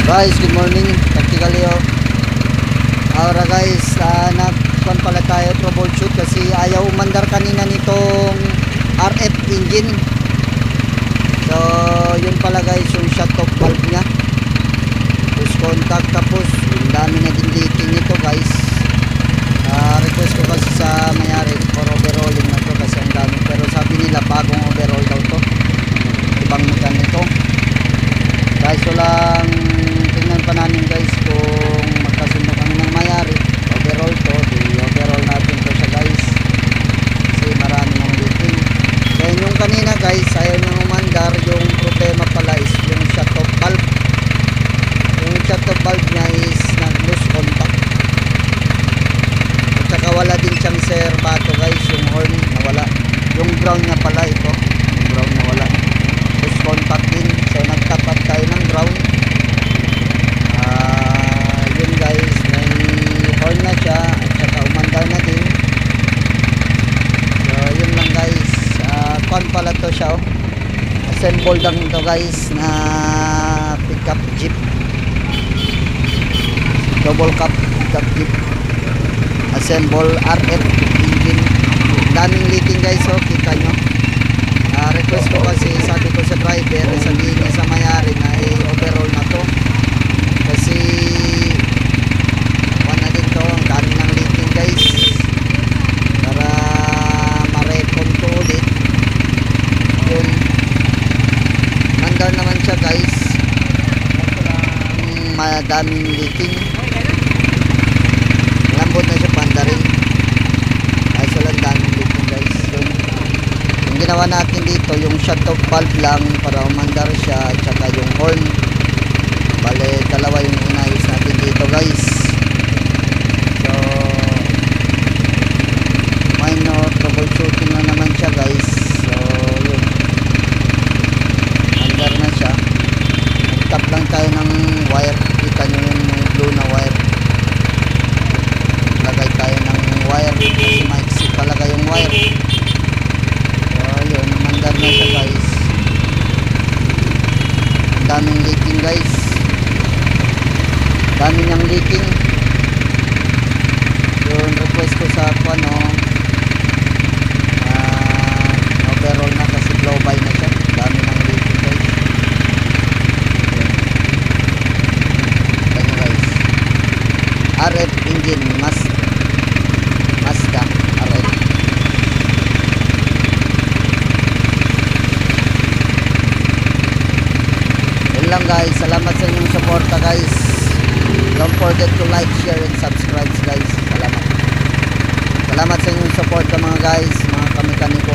Guys, good morning. Tactically ahora guys, nagkuhan pala tayo troubleshoot kasi ayaw umandar kanina nitong RF engine. So yun pala guys, yung shut off valve nya, push contact, tapos yung dami na din leaking nito guys. Request ko kasi sa mayari for overhauling na to kasi ang dami, pero sabi nila bagong overhaul daw to, ibang mekaniko guys. Walang tingnan pa namin guys kung magkasundo kami ng mayari, overall to, overall natin to siya guys kasi marami ng leaking. Then yung kanina guys, ayaw nyo umandar. Yung problema pala is yung shut off valve. Yung shut off valve nya is nag loose contact, at saka wala din siyang serbato guys. Yung horn nawala, yung ground nya pala ito, yung ground nawala, loose contact din. So nag-top up tayo ng ground. Yun guys, may horn na siya at saka umandar na din. So yun lang guys. Kuan pala to siya, assemble lang ito guys na pickup jeep, double cab pickup jeep, assemble RF engine. Daming leaking guys, so kita nyo. Request ko kasi, sabi ko sa driver, sabihin niya sa mayari na overall na to kasi na din to, ang dami ng leaking guys, para ma-recon to ulit. Yun, mandar naman siya guys, madaming leaking, lambot na siya pandarin ay so lang daming leaking guys. Yun, yung ginawa natin dito, yung shut off valve lang para umandar siya, at saka yung horn, bale dalawa yung inayos natin dito guys. So minor troubleshooting na naman siya guys. So yun, under na siya. Nag-tap lang tayo ng wire, kita nyo yun, yung blue na wire. Lagay tayo ng wire kasi maiksi talaga yung wire. So yun, under na siya guys. Ang daming leaking guys, dami niyang leaking. Yung request ko sa ano, overall na kasi blow by na siya, dami ng leaking guys. Ganyan guys, RF engine, Mazda RF. Yun lang guys, salamat sa inyong suporta guys. Don't forget to like, share, and subscribe guys. Salamat sa inyong support mga guys, mga kami-kaniko.